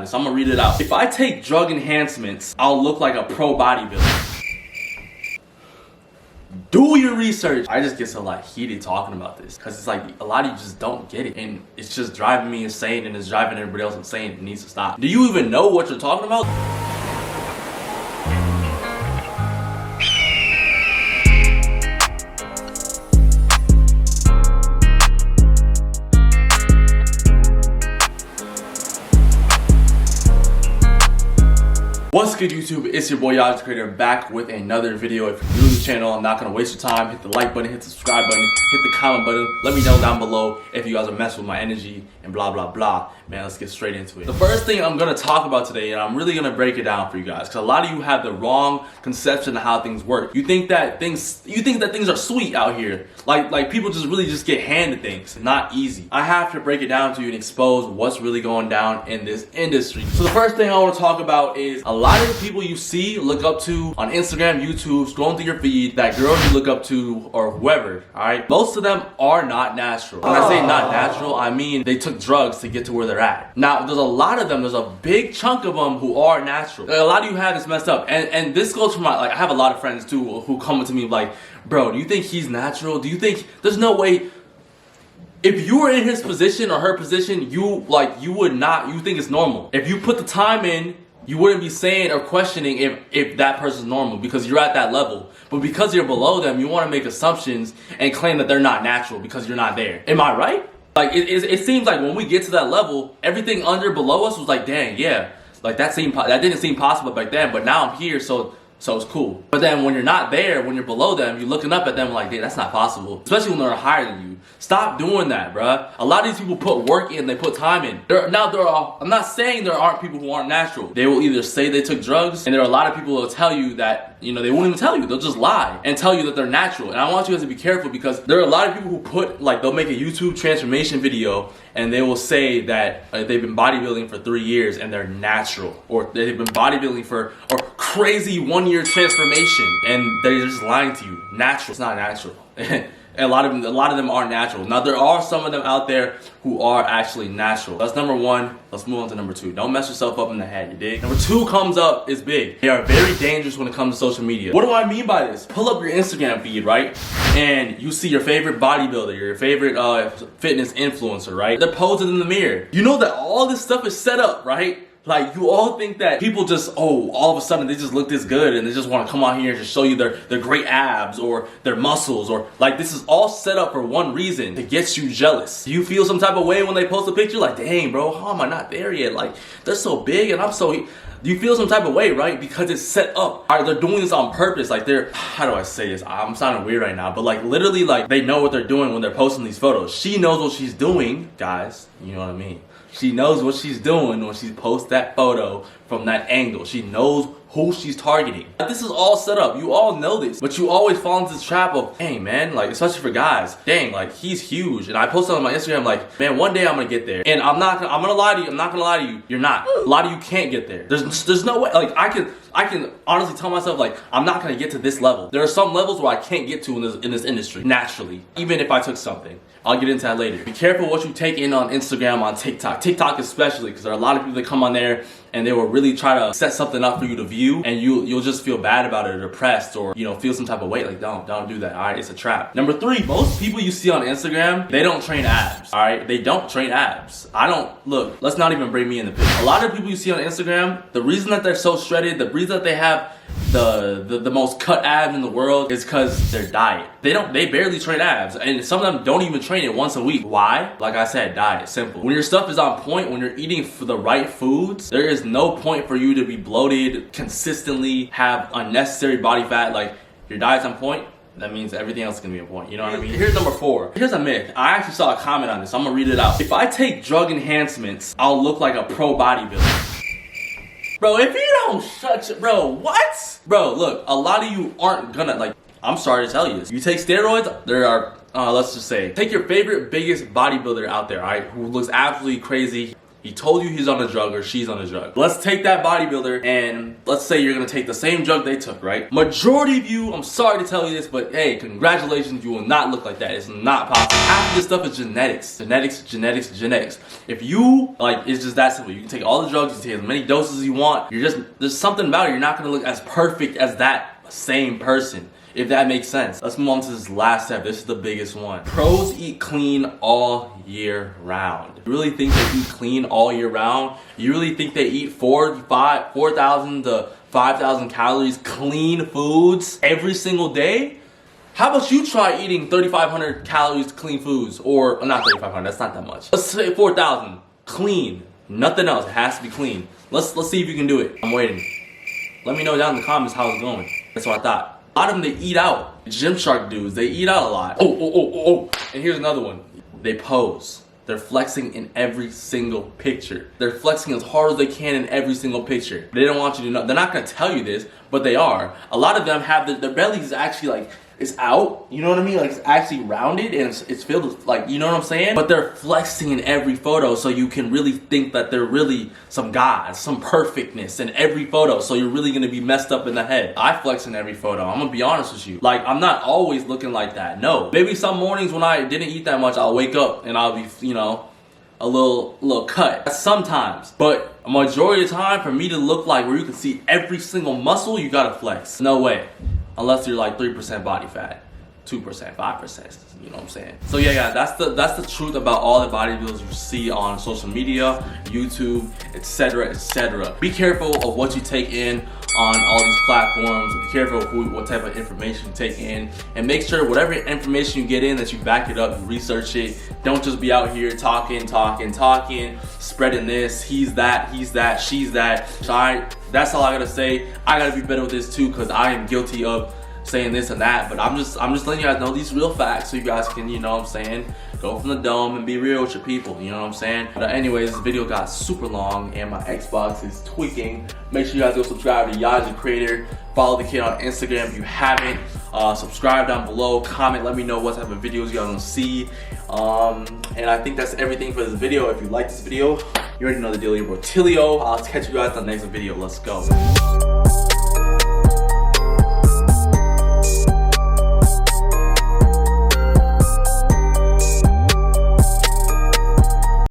this. I'm gonna read it out. If I take drug enhancements, I'll look like a pro bodybuilder. Do your research. I just get so like heated talking about this because it's like a lot of you just don't get it, and it's just driving me insane, and it's driving everybody else insane. It needs to stop. Do you even know what you're talking about? What's good, YouTube? It's your boy YajTheCreator back with another video. If you're new to the channel, I'm not gonna waste your time. Hit the like button, hit the subscribe button, hit the comment button. Let me know down below if you guys are messing with my energy and blah blah blah. Man, let's get straight into it. The first thing I'm gonna talk about today, and I'm really gonna break it down for you guys, because a lot of you have the wrong conception of how things work. You think that things are sweet out here. Like people just really just get handed things. Not easy. I have to break it down to you and expose what's really going down in this industry. So the first thing I want to talk about is a lot of the people you see, look up to on Instagram, YouTube, scrolling through your feed, that girl you look up to or whoever, alright? Most of them are not natural. When I say not natural, I mean they took drugs to get to where they're at. Now, there's a lot of them, there's a big chunk of them who are natural. A lot of you have this messed up. And this goes from I have a lot of friends too who come up to me like, bro, do you think he's natural? Do you think, there's no way, if you were in his position or her position, you would not, you think it's normal. If you put the time in, you wouldn't be saying or questioning if that person's normal because you're at that level. But because you're below them, you want to make assumptions and claim that they're not natural because you're not there. Am I right? Like, it seems like when we get to that level, everything under below us was like, dang, yeah. Like that didn't seem possible back then, but now I'm here, so it's cool. But then when you're not there, when you're below them, you're looking up at them like, that's not possible. Especially when they're higher than you. Stop doing that, bruh. A lot of these people put work in, they put time in. I'm not saying there aren't people who aren't natural. They will either say they took drugs, and there are a lot of people who will tell you that, they won't even tell you. They'll just lie and tell you that they're natural. And I want you guys to be careful because there are a lot of people who they'll make a YouTube transformation video and they will say that they've been bodybuilding for 3 years and they're natural, or they've been bodybuilding for crazy 1-year transformation, and they're just lying to you. Natural, it's not natural. And a lot of them aren't natural. Now there are some of them out there who are actually natural. That's number one. Let's move on to number two. Don't mess yourself up in the head, you dig? Number two comes up is big. They are very dangerous when it comes to social media. What do I mean by this? Pull up your Instagram feed, right? And you see your favorite bodybuilder, your favorite fitness influencer, right? They're posing in the mirror. You know that all this stuff is set up, right? Like, you all think that people just, all of a sudden they just look this good and they just want to come out here and just show you their great abs or their muscles, or like this is all set up for one reason, to get you jealous. Do you feel some type of way when they post a picture? Like, dang, bro, how am I not there yet? Like, they're so big and I'm so... Do you feel some type of way, right? Because it's set up. All right, they're doing this on purpose. Like, how do I say this? I'm sounding weird right now, but like literally, like, they know what they're doing when they're posting these photos. She knows what she's doing, guys. You know what I mean? She knows what she's doing when she posts that photo from that angle. She knows who she's targeting. This is all set up. You all know this, but you always fall into this trap of, hey man, like, especially for guys, dang, like, he's huge. And I posted on my Instagram like, man, one day I'm gonna get there. And I'm gonna lie to you. I'm not gonna lie to you. You're not. A lot of you can't get there. There's no way. Like, I can honestly tell myself, like, I'm not gonna get to this level. There are some levels where I can't get to in this industry naturally, even if I took something. I'll get into that later. Be careful what you take in on Instagram, on TikTok especially, because there are a lot of people that come on there and they will really try to set something up for you to view, and you'll just feel bad about it or depressed, or feel some type of weight. Like, don't do that. All right, it's a trap. Number three, most people you see on Instagram, they don't train abs. All right, they don't train abs. Look, let's not even bring me in the picture. A lot of people you see on Instagram, the reason that they're so shredded, the reason that they have the most cut abs in the world is because their diet. They barely train abs, and some of them don't even train it once a week. Why? Like I said, diet. Simple. When your stuff is on point, when you're eating for the right foods, there is no point for you to be bloated, consistently have unnecessary body fat. Like, your diet's on point, that means everything else is gonna be on point. You know what I mean? Here's number four. Here's a myth. I actually saw a comment on this. I'm gonna read it out. If I take drug enhancements, I'll look like a pro bodybuilder. Bro, if you don't shut your... Bro, what? Bro, look, a lot of you aren't gonna, like... I'm sorry to tell you this. You take steroids, there are... let's just say, take your favorite, biggest bodybuilder out there, alright? Who looks absolutely crazy. He told you he's on a drug or she's on a drug. Let's take that bodybuilder and let's say you're gonna take the same drug they took, right? Majority of you, I'm sorry to tell you this, but hey, congratulations, you will not look like that. It's not possible. Half of this stuff is genetics. Genetics. If you, like, it's just that simple. You can take all the drugs, you can take as many doses as you want. There's something about it. You're not gonna look as perfect as that same person. If that makes sense. Let's move on to this last step. This is the biggest one. Pros eat clean all year round. You really think they eat clean all year round? You really think they eat 4,000 to 5,000 calories clean foods every single day? How about you try eating 3,500 calories clean foods? Or not 3,500, that's not that much. Let's say 4,000 clean. Nothing else, it has to be clean. Let's see if you can do it. I'm waiting. Let me know down in the comments how it's going. That's what I thought. A lot of them, they eat out. Gymshark dudes, they eat out a lot. Oh. And here's another one. They pose. They're flexing in every single picture. They're flexing as hard as they can in every single picture. They don't want you to know. They're not gonna tell you this, but they are. A lot of them have their bellies actually like, it's out, you know what I mean? Like it's actually rounded and it's filled with, like, you know what I'm saying? But they're flexing in every photo so you can really think that they're really some guys, some perfectness in every photo. So you're really gonna be messed up in the head. I flex in every photo, I'm gonna be honest with you. Like, I'm not always looking like that, no. Maybe some mornings when I didn't eat that much, I'll wake up and I'll be, you know, a little cut sometimes. But a majority of the time, for me to look like where you can see every single muscle, you gotta flex. No way. Unless you're like 3% body fat, 2%, 5%, you know what I'm saying? So yeah, that's the truth about all the bodybuilders you see on social media, YouTube, etc. Be careful of what you take in on all these platforms. Be careful of what type of information you take in, and make sure whatever information you get in that you back it up, you research it. Don't just be out here talking, spreading this, he's that, she's that. That's all I gotta say. I gotta be better with this too, because I am guilty of saying this and that. But I'm just letting you guys know these real facts so you guys can, you know what I'm saying, go from the dome and be real with your people, you know what I'm saying? But anyways, this video got super long and my Xbox is tweaking. Make sure you guys go subscribe to YajTheCreator. Follow the kid on Instagram if you haven't. Subscribe down below, comment, let me know what type of videos you guys want to see. And I think that's everything for this video. If you like this video, you already know the deal. Your boy Tilio. I'll catch you guys on the next video. Let's go.